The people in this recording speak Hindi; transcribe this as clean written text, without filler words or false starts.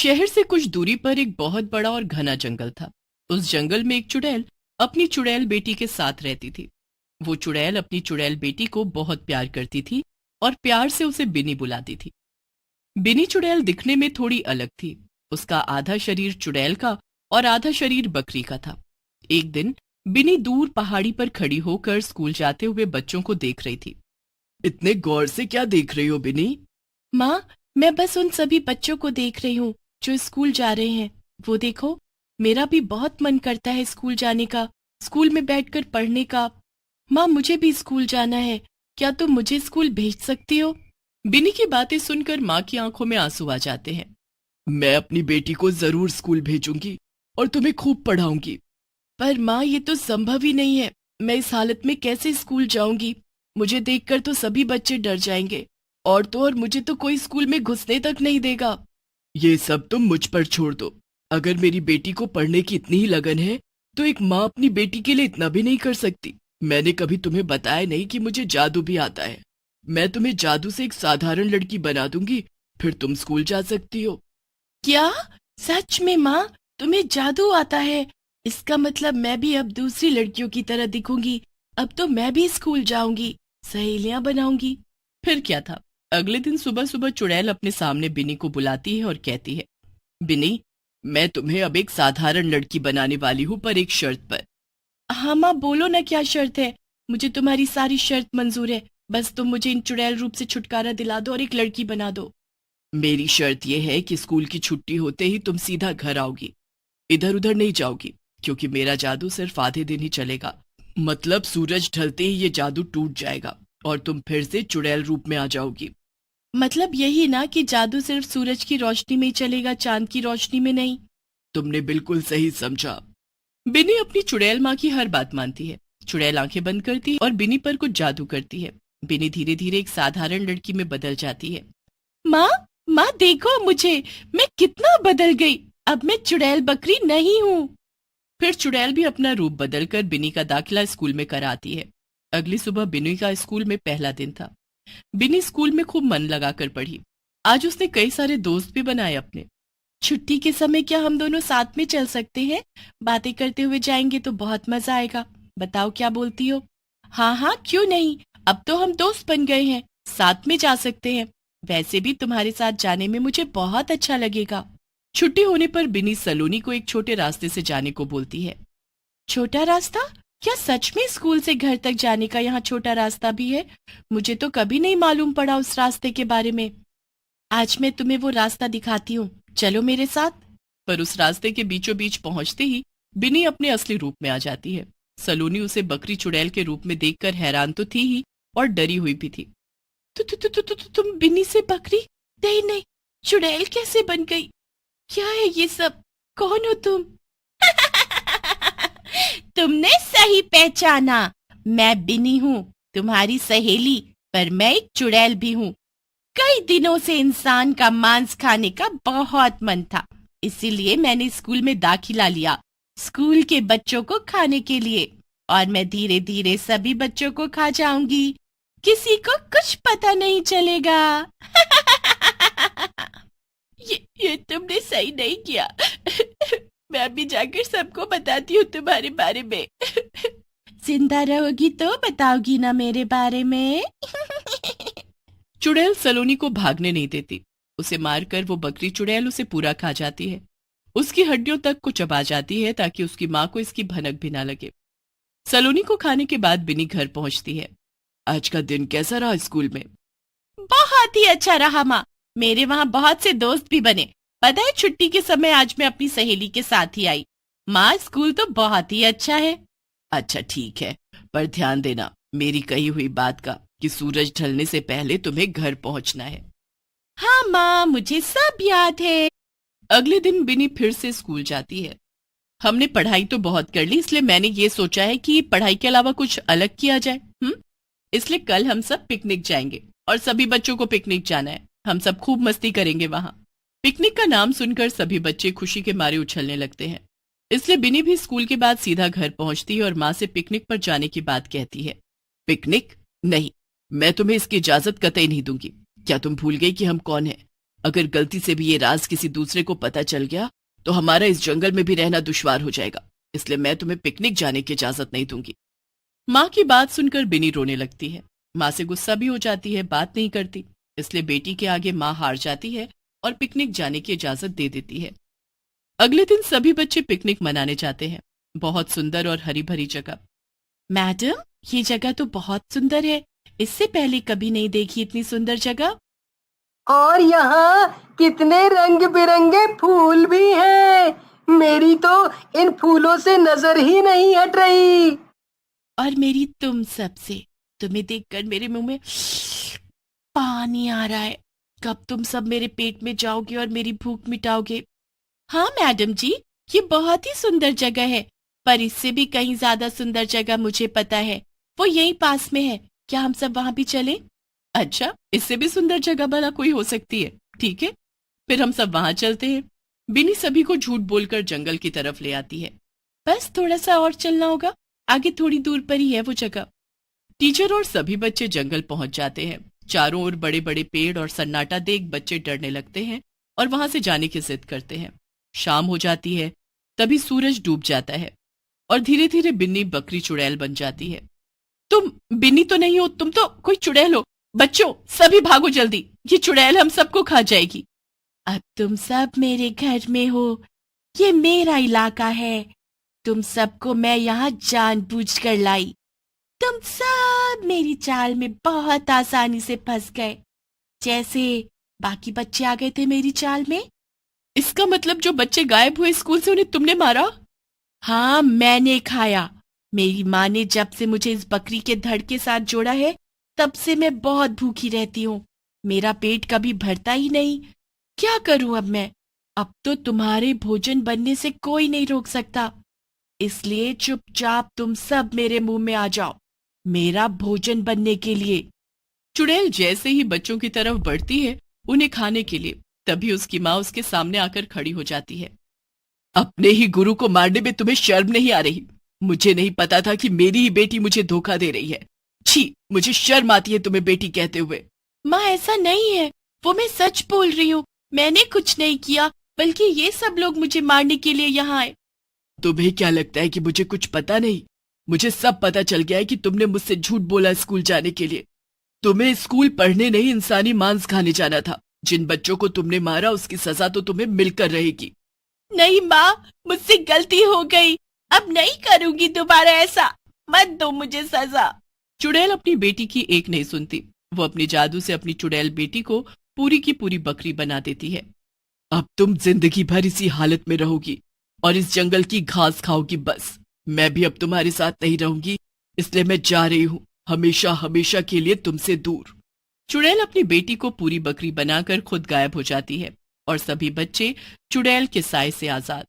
शहर से कुछ दूरी पर एक बहुत बड़ा और घना जंगल था। उस जंगल में एक चुड़ैल अपनी चुड़ैल बेटी के साथ रहती थी। वो चुड़ैल अपनी चुड़ैल बेटी को बहुत प्यार करती थी और प्यार से उसे बिनी बुलाती थी। बिनी चुड़ैल दिखने में थोड़ी अलग थी। उसका आधा शरीर चुड़ैल का और आधा शरीर बकरी का था। एक दिन बिनी दूर पहाड़ी पर खड़ी होकर स्कूल जाते हुए बच्चों को देख रही थी। इतने गौर से क्या देख रही हो बिनी? माँ, मैं बस उन सभी बच्चों को देख रही हूँ जो स्कूल जा रहे हैं। वो देखो, मेरा भी बहुत मन करता है स्कूल जाने का, स्कूल में बैठकर पढ़ने का। माँ, मुझे भी स्कूल जाना है। क्या तुम मुझे स्कूल भेज सकती हो? बिनी की बातें सुनकर माँ की आंखों में आंसू आ जाते हैं। मैं अपनी बेटी को जरूर स्कूल भेजूंगी और तुम्हें खूब पढ़ाऊंगी। पर माँ, ये तो संभव ही नहीं है। मैं इस हालत में कैसे स्कूल जाऊंगी? मुझे देखकर तो सभी बच्चे डर जाएंगे, और तो और मुझे तो कोई स्कूल में घुसने तक नहीं देगा। ये सब तुम मुझ पर छोड़ दो। अगर मेरी बेटी को पढ़ने की इतनी ही लगन है तो एक माँ अपनी बेटी के लिए इतना भी नहीं कर सकती। मैंने कभी तुम्हें बताया नहीं कि मुझे जादू भी आता है। मैं तुम्हें जादू से एक साधारण लड़की बना दूंगी, फिर तुम स्कूल जा सकती हो। क्या? सच में माँ, तुम्हें जादू आता है? इसका मतलब मैं भी अब दूसरी लड़कियों की तरह दिखूंगी। अब तो मैं भी स्कूल जाऊंगी, सहेलियां बनाऊंगी। फिर क्या था, अगले दिन सुबह सुबह चुड़ैल अपने सामने बिनी को बुलाती है और कहती है, बिनी, मैं तुम्हें अब एक साधारण लड़की बनाने वाली हूँ, पर एक शर्त पर। हाँ माँ, बोलो ना, क्या शर्त है? मुझे तुम्हारी सारी शर्त मंजूर है। बस तुम मुझे इन चुड़ैल रूप से छुटकारा दिला दो और एक लड़की बना दो। मेरी शर्त यह है कि स्कूल की छुट्टी होते ही तुम सीधा घर आओगी, इधर उधर नहीं जाओगी, क्योंकि मेरा जादू सिर्फ आधे दिन ही चलेगा। मतलब सूरज ढलते ही ये जादू टूट जाएगा और तुम फिर से चुड़ैल रूप में आ जाओगी। मतलब यही ना कि जादू सिर्फ सूरज की रोशनी में ही चलेगा, चांद की रोशनी में नहीं? तुमने बिल्कुल सही समझा। बिनी अपनी चुड़ैल माँ की हर बात मानती है। चुड़ैल आंखें बंद करती है और बिनी पर कुछ जादू करती है। बिनी धीरे धीरे एक साधारण लड़की में बदल जाती है। माँ, माँ देखो मुझे, मैं कितना बदल गई। अब मैं चुड़ैल बकरी नहीं हूँ। फिर चुड़ैल भी अपना रूप बदलकर बिनी का दाखिला स्कूल में कराती है। अगली सुबह बिनी का स्कूल में पहला दिन था। बिनी स्कूल में खूब मन लगाकर पढ़ी। आज उसने कई सारे दोस्त भी बनाए अपने। छुट्टी के समय क्या हम दोनों साथ में चल सकते हैं? बातें करते हुए जाएंगे तो बहुत मजा आएगा। बताओ, क्या बोलती हो? हाँ हाँ, क्यों नहीं। अब तो हम दोस्त बन गए हैं, साथ में जा सकते हैं। वैसे भी तुम्हारे साथ जाने में मुझे बहुत अच्छा लगेगा। छुट्टी होने पर बिनी सलोनी को एक छोटे रास्ते से जाने को बोलती है। छोटा रास्ता? क्या सच में स्कूल से घर तक जाने का यहाँ छोटा रास्ता भी है? मुझे तो कभी नहीं मालूम पड़ा उस रास्ते के बारे में। आज मैं तुम्हें वो रास्ता दिखाती हूँ, चलो मेरे साथ। पर उस रास्ते के बीचों बीच पहुंचते ही बिनी अपने असली रूप में आ जाती है। सलोनी उसे बकरी चुड़ैल के रूप में देखकर हैरान तो थी ही और डरी हुई भी थी। तुम बिन्नी से बकरी? नहीं नहीं, चुड़ैल कैसे बन गई? क्या है ये सब? कौन हो तुम? तुमने सही पहचाना, मैं बिनी हूँ, तुम्हारी सहेली। पर मैं एक चुड़ैल भी हूँ। कई दिनों से इंसान का मांस खाने का बहुत मन था, इसीलिए मैंने स्कूल में दाखिला लिया, स्कूल के बच्चों को खाने के लिए। और मैं धीरे धीरे सभी बच्चों को खा जाऊंगी, किसी को कुछ पता नहीं चलेगा। ये तुमने सही नहीं किया। मैं अभी जाकर सबको बताती हूँ तुम्हारे बारे में। जिंदा रहोगी तो बताओगी ना मेरे बारे में? चुड़ैल सलोनी को भागने नहीं देती। उसे मारकर वो बकरी चुड़ैल उसे पूरा खा जाती है। उसकी हड्डियों तक को चबा जाती है ताकि उसकी माँ को इसकी भनक भी ना लगे। सलोनी को खाने के बाद बिनी घर पहुंचती है। आज का दिन कैसा रहा स्कूल में? बहुत ही अच्छा रहा माँ। मेरे वहाँ बहुत से दोस्त भी बने। पता है, छुट्टी के समय आज मैं अपनी सहेली के साथ ही आई। माँ, स्कूल तो बहुत ही अच्छा है। अच्छा ठीक है, पर ध्यान देना मेरी कही हुई बात का कि सूरज ढलने से पहले तुम्हें घर पहुंचना है। हाँ माँ, मुझे सब याद है। अगले दिन बिनी फिर से स्कूल जाती है। हमने पढ़ाई तो बहुत कर ली, इसलिए मैंने ये सोचा है कि पढ़ाई के अलावा कुछ अलग किया जाए। इसलिए कल हम सब पिकनिक जाएंगे और सभी बच्चों को पिकनिक जाना है। हम सब खूब मस्ती करेंगे वहां। पिकनिक का नाम सुनकर सभी बच्चे खुशी के मारे उछलने लगते हैं। इसलिए बिनी भी स्कूल के बाद सीधा घर पहुंचती है और माँ से पिकनिक पर जाने की बात कहती है। पिकनिक? नहीं, मैं तुम्हें इसकी इजाजत कतई नहीं दूंगी। क्या तुम भूल गई कि हम कौन हैं? अगर गलती से भी ये राज किसी दूसरे को पता चल गया तो हमारा इस जंगल में भी रहना दुश्वार हो जाएगा, इसलिए मैं तुम्हें पिकनिक जाने की इजाजत नहीं दूंगी। माँ की बात सुनकर बिनी रोने लगती है। माँ से गुस्सा भी हो जाती है, बात नहीं करती, इसलिए बेटी के आगे माँ हार जाती है और पिकनिक जाने की इजाजत दे देती है। अगले दिन सभी बच्चे पिकनिक मनाने जाते हैं। बहुत सुंदर और हरी भरी जगह। मैडम, ये जगह तो बहुत सुंदर है, इससे पहले कभी नहीं देखी इतनी सुंदर जगह। और यहाँ कितने रंग बिरंगे फूल भी हैं। मेरी तो इन फूलों से नजर ही नहीं हट रही। और मेरी तुम सबसे, तुम्हें देखकर मेरे मुंह में पानी आ रहा है। कब तुम सब मेरे पेट में जाओगे और मेरी भूख मिटाओगे? हाँ मैडम जी, ये बहुत ही सुंदर जगह है, पर इससे भी कहीं ज्यादा सुंदर जगह मुझे पता है, वो यहीं पास में है। क्या हम सब वहां भी चलें? अच्छा, इससे भी सुंदर जगह भला कोई हो सकती है? ठीक है, फिर हम सब वहां चलते हैं। बिनी सभी को झूठ बोलकर जंगल की तरफ ले आती है। बस थोड़ा सा और चलना होगा, आगे थोड़ी दूर पर ही है वो जगह। टीचर और सभी बच्चे जंगल पहुंच जाते हैं। चारों ओर बड़े बड़े पेड़ और सन्नाटा देख बच्चे डरने लगते हैं और वहां से जाने की जिद करते हैं। शाम हो जाती है, तभी सूरज डूब जाता है और धीरे धीरे बिन्नी बकरी चुड़ैल बन जाती है। तुम बिन्नी तो नहीं हो, तुम तो कोई चुड़ैल हो। बच्चों, सभी भागो जल्दी, ये चुड़ैल हम सबको खा जाएगी। अब तुम सब मेरे घर में हो, ये मेरा इलाका है। तुम सबको मैं यहाँ जानबूझकर लाई। तुम सब मेरी चाल में बहुत आसानी से फंस गए, जैसे बाकी बच्चे आ गए थे मेरी चाल में। इसका मतलब जो बच्चे गायब हुए स्कूल से उन्हें तुमने मारा? हाँ, मैंने खाया। मेरी माँ ने जब से मुझे इस बकरी के धड़ के साथ जोड़ा है, तब से मैं बहुत भूखी रहती हूँ। मेरा पेट कभी भरता ही नहीं। क्या करूं अब मैं? अब तो तुम्हारे भोजन बनने से कोई नहीं रोक सकता, इसलिए चुपचाप तुम सब मेरे मुंह में आ जाओ, मेरा भोजन बनने के लिए। चुड़ैल जैसे ही बच्चों की तरफ बढ़ती है उन्हें खाने के लिए, तभी उसकी माँ उसके सामने आकर खड़ी हो जाती है। अपने ही गुरु को मारने में तुम्हें शर्म नहीं आ रही? मुझे नहीं पता था कि मेरी ही बेटी मुझे धोखा दे रही है। छी, मुझे शर्म आती है तुम्हें बेटी कहते हुए। माँ, ऐसा नहीं है, वो मैं सच बोल रही हूँ। मैंने कुछ नहीं किया, बल्कि ये सब लोग मुझे मारने के लिए यहाँ आए। तुम्हें क्या लगता है कि मुझे कुछ पता नहीं? मुझे सब पता चल गया है कि तुमने मुझसे झूठ बोला स्कूल जाने के लिए। तुम्हें स्कूल पढ़ने नहीं, इंसानी मांस खाने जाना था। जिन बच्चों को तुमने मारा उसकी सजा तो तुम्हें मिलकर रहेगी। नहीं माँ, मुझसे गलती हो गई, अब नहीं करूंगी दोबारा ऐसा। मत दो मुझे सजा। चुड़ैल अपनी बेटी की एक नहीं सुनती। वो अपने जादू से अपनी चुड़ैल बेटी को पूरी की पूरी बकरी बना देती है। अब तुम जिंदगी भर इसी हालत में रहोगी और इस जंगल की घास खाओगी। बस मैं भी अब तुम्हारे साथ नहीं रहूंगी, इसलिए मैं जा रही हूँ, हमेशा हमेशा के लिए तुमसे दूर। चुड़ैल अपनी बेटी को पूरी बकरी बनाकर खुद गायब हो जाती है और सभी बच्चे चुड़ैल के साए से आजाद।